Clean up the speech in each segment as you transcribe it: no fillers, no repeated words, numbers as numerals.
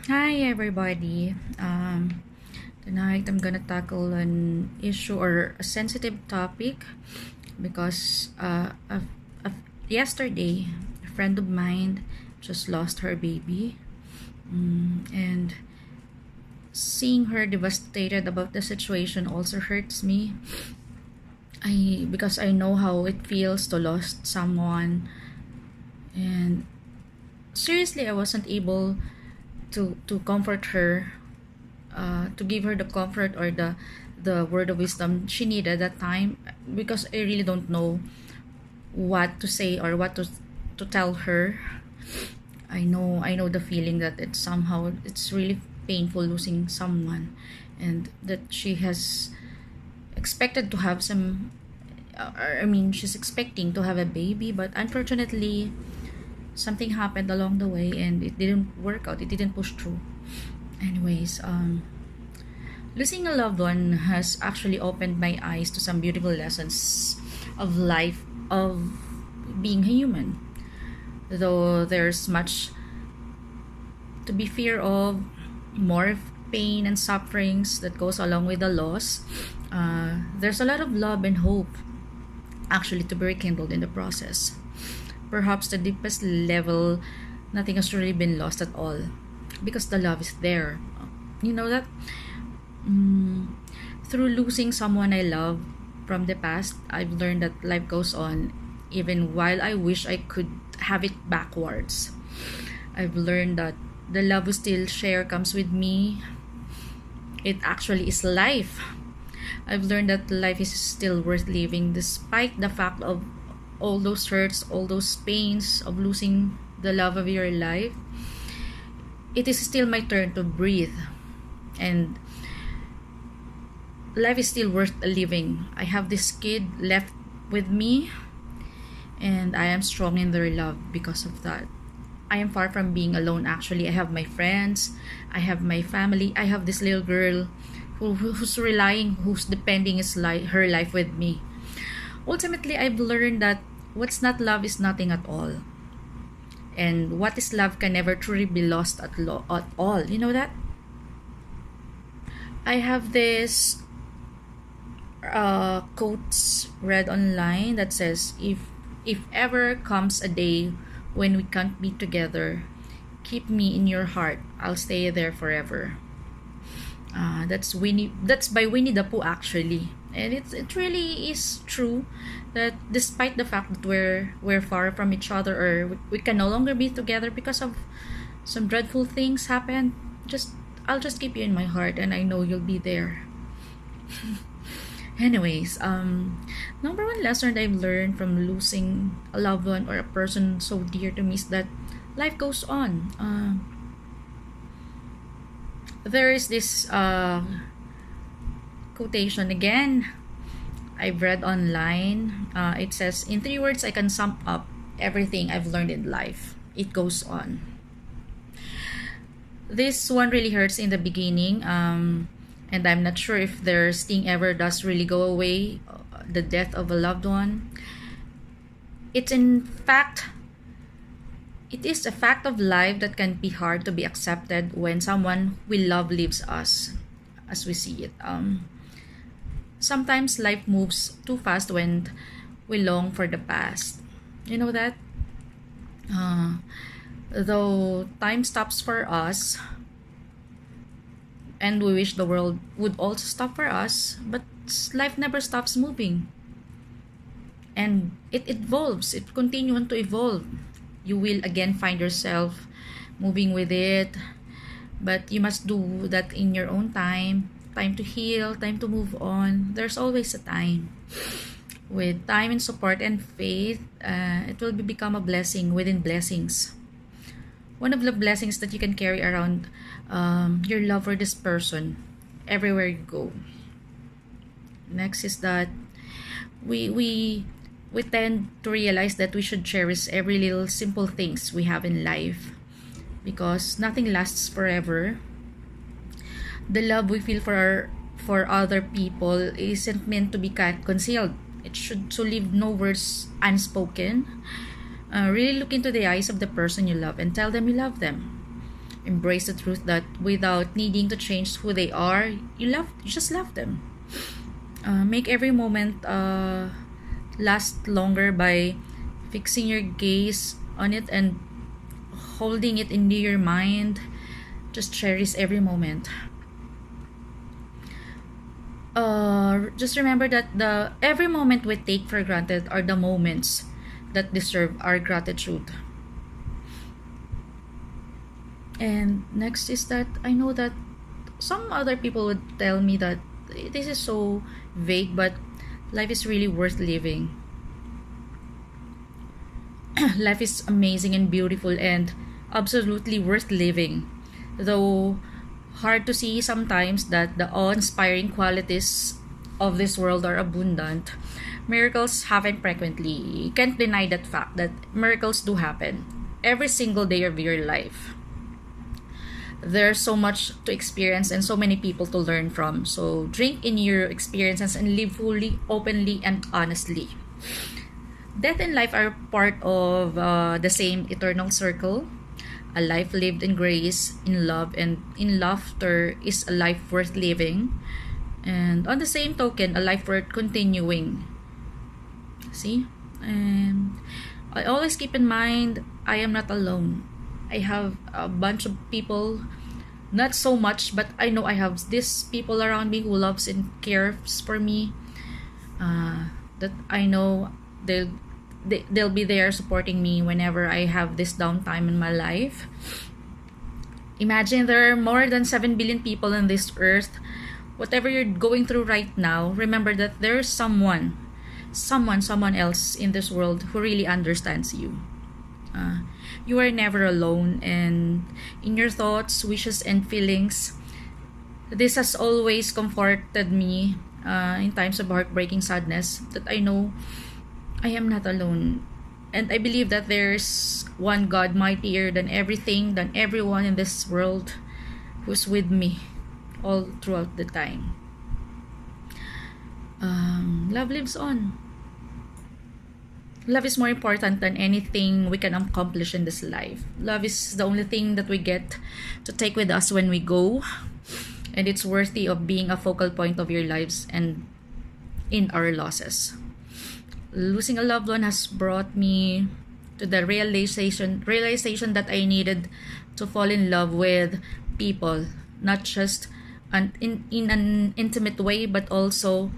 Hi everybody. Tonight I'm gonna tackle an issue or a sensitive topic because yesterday a friend of mine just lost her baby, and seeing her devastated about the situation also hurts me. Because I know how it feels to lose someone, and seriously I wasn't able to comfort her, to give her the comfort or the word of wisdom she needed at that time, because I really don't know what to say or what to tell her. I know the feeling that it's really painful losing someone, and that she has expected to have some, she's expecting to have a baby, but unfortunately something happened along the way and it didn't work out, it didn't push through. Anyways, losing a loved one has actually opened my eyes to some beautiful lessons of life, of being human. Though there's much to be fear of, more pain and sufferings that goes along with the loss, there's a lot of love and hope actually to be rekindled in the process. Perhaps the deepest level, nothing has really been lost at all because the love is there. You know that? Through losing someone I love from the past, I've learned that life goes on even while I wish I could have it backwards. I've learned that the love we still share comes with me. It actually is life. I've learned that life is still worth living despite the fact of all those hurts, all those pains of losing the love of your life. It is still my turn to breathe, and life is still worth living. I have this kid left with me, and I am strong in their love because of that. I am far from being alone actually. I have my friends, I have my family, I have this little girl who's depending her life with me. Ultimately, I've learned that what's not love is nothing at all. And what is love can never truly be lost at all. You know that? I have this quotes read online that says, if ever comes a day when we can't be together, keep me in your heart. I'll stay there forever. That's Winnie. That's by Winnie the Pooh actually, and it really is true that despite the fact that we're far from each other, or we can no longer be together because of some dreadful things happen, just I'll just keep you in my heart, and I know you'll be there. Anyways, number one lesson that I've learned from losing a loved one or a person so dear to me is that life goes on. There is this quotation again I've read online. It says, in 3 words, I can sum up everything I've learned in life. It goes on. This one really hurts in the beginning, and I'm not sure if their sting ever does really go away, the death of a loved one. It is a fact of life that can be hard to be accepted when someone we love leaves us, as we see it. Sometimes life moves too fast when we long for the past. You know that? Though time stops for us, and we wish the world would also stop for us, but life never stops moving. And it evolves, it continues to evolve. You will again find yourself moving with it, but you must do that in your own time. Time to heal, time to move on. There's always a time. With time and support and faith, it will become a blessing within blessings. One of the blessings that you can carry around, your love for this person everywhere you go. Next is that we tend to realize that we should cherish every little simple things we have in life, because nothing lasts forever. The love we feel for other people isn't meant to be concealed. It should so leave no words unspoken. Really look into the eyes of the person you love and tell them you love them. Embrace the truth that without needing to change who they are, you just love them. Make every moment last longer by fixing your gaze on it and holding it into your mind. Just cherish every moment. Just remember that the every moment we take for granted are the moments that deserve our gratitude. And next is that I know that some other people would tell me that this is so vague, but life is really worth living. Life is amazing and beautiful and absolutely worth living. Though hard to see sometimes that the awe-inspiring qualities of this world are abundant, miracles happen frequently. You can't deny that fact that miracles do happen every single day of your life. There's so much to experience and so many people to learn from. So drink in your experiences and live fully, openly, and honestly. Death and life are part of the same eternal circle. A life lived in grace, in love, and in laughter is a life worth living. And on the same token, a life worth continuing. See? And I always keep in mind, I am not alone. I have a bunch of people, not so much, but I know I have these people around me who loves and cares for me. That I know they'll be there supporting me whenever I have this downtime in my life. Imagine there are more than 7 billion people on this earth. Whatever you're going through right now, remember that there's someone else in this world who really understands you. You are never alone, and in your thoughts, wishes, and feelings. This has always comforted me in times of heartbreaking sadness, that I know I am not alone. And I believe that there's one God mightier than everything, than everyone in this world, who's with me all throughout the time. Love lives on. Love is more important than anything we can accomplish in this life. Love is the only thing that we get to take with us when we go. And it's worthy of being a focal point of your lives and in our losses. Losing a loved one has brought me to the realization that I needed to fall in love with people, not just in an intimate way, but also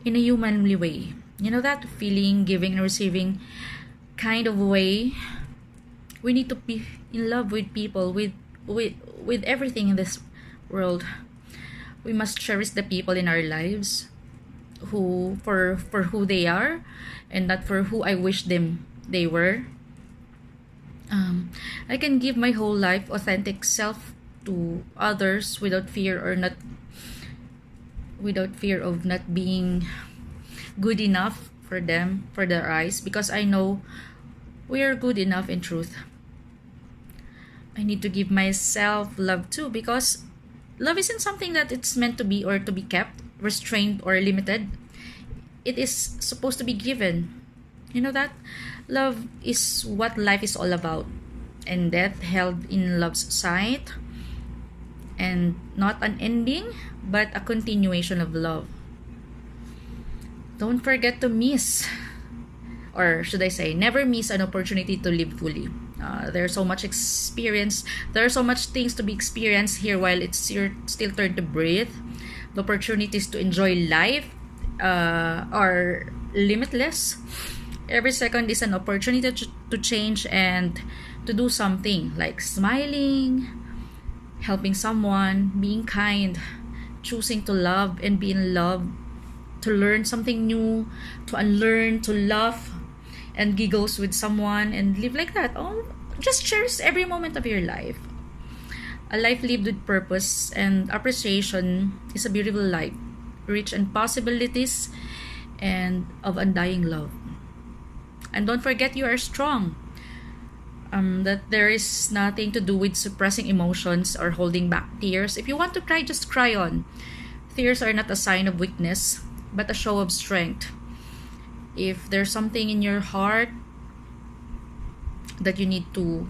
in a humanly way. You know, that feeling, giving and receiving kind of way. We need to be in love with people, with everything in this world. We must cherish the people in our lives who for who they are, and not for who I wish they were. I can give my whole life authentic self to others without fear of not being good enough for them, for their eyes, because I know we are good enough in truth. I need to give myself love too, because love isn't something that it's meant to be or to be kept, restrained, or limited. It is supposed to be given. You know that? Love is what life is all about. And death held in love's sight. And not an ending, but a continuation of love. Don't forget to miss, or should I say, never miss an opportunity to live fully. There's so much experience. There are so much things to be experienced here while it's your still turn to breathe. The opportunities to enjoy life are limitless. Every second is an opportunity to change and to do something, like smiling, helping someone, being kind, choosing to love and be in love, to learn something new, to unlearn, to laugh and giggles with someone and live like that. Oh, just cherish every moment of your life. A life lived with purpose and appreciation is a beautiful life, rich in possibilities and of undying love. And don't forget, you are strong. That there is nothing to do with suppressing emotions or holding back tears. If you want to cry, just cry on. Tears are not a sign of weakness, but a show of strength. If there's something in your heart that you need to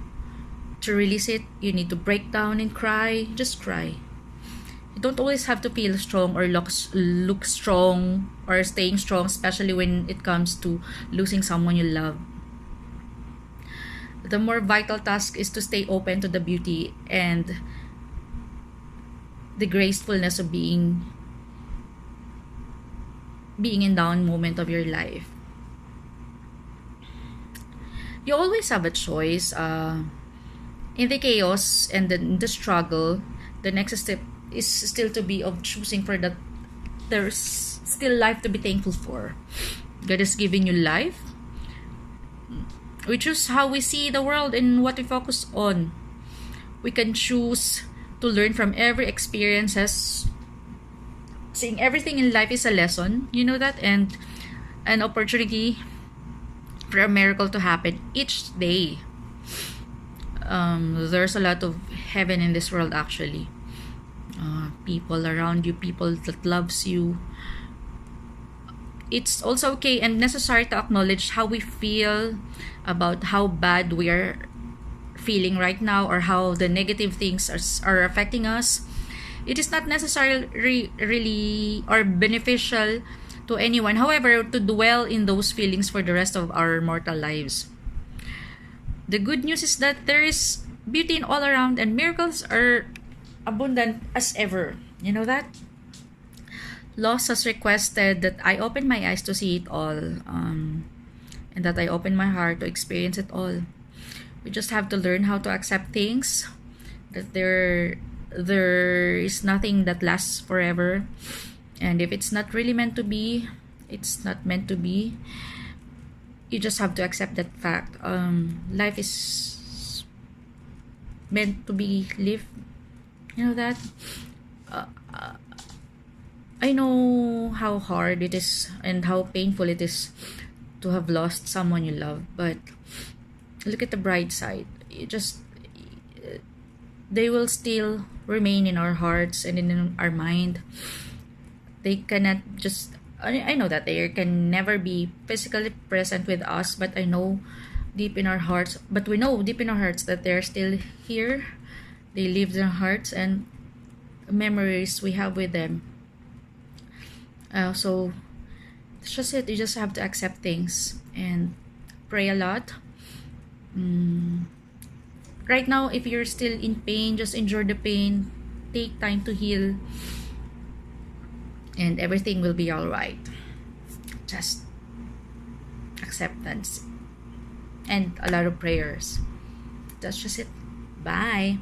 to release it, you need to break down and cry. Just cry. You don't always have to feel strong or look strong or staying strong, especially when it comes to losing someone you love. The more vital task is to stay open to the beauty and the gracefulness of being in down moment of your life. You always have a choice. In the chaos and the struggle, the next step is still to be of choosing for that there's still life to be thankful for. God is giving you life. We choose how we see the world and what we focus on. We can choose to learn from every experiences. Seeing everything in life is a lesson, you know that, and an opportunity for a miracle to happen each day. There's a lot of heaven in this world actually. People around you, people that loves you. It's also okay and necessary to acknowledge how we feel about how bad we are feeling right now, or how the negative things are affecting us. It is not necessarily really or beneficial to anyone, however, to dwell in those feelings for the rest of our mortal lives. The good news is that there is beauty in all around and miracles are abundant as ever. You know that? Loss has requested that I open my eyes to see it all, and that I open my heart to experience it all. We just have to learn how to accept things, that there is nothing that lasts forever, and if it's not really meant to be, it's not meant to be. You just have to accept that fact. Life is meant to be lived. You know that? I know how hard it is and how painful it is to have lost someone you love, but look at the bright side. They will still remain in our hearts and in our mind. They cannot just, I know that they can never be physically present with us, but I know deep in our hearts, but we know deep in our hearts that they're still here. They live in our hearts and memories we have with them. So it's just it. You just have to accept things and pray a lot. Right now, if you're still in pain, just endure the pain. Take time to heal, and everything will be all right. Just acceptance and a lot of prayers. That's just it. Bye.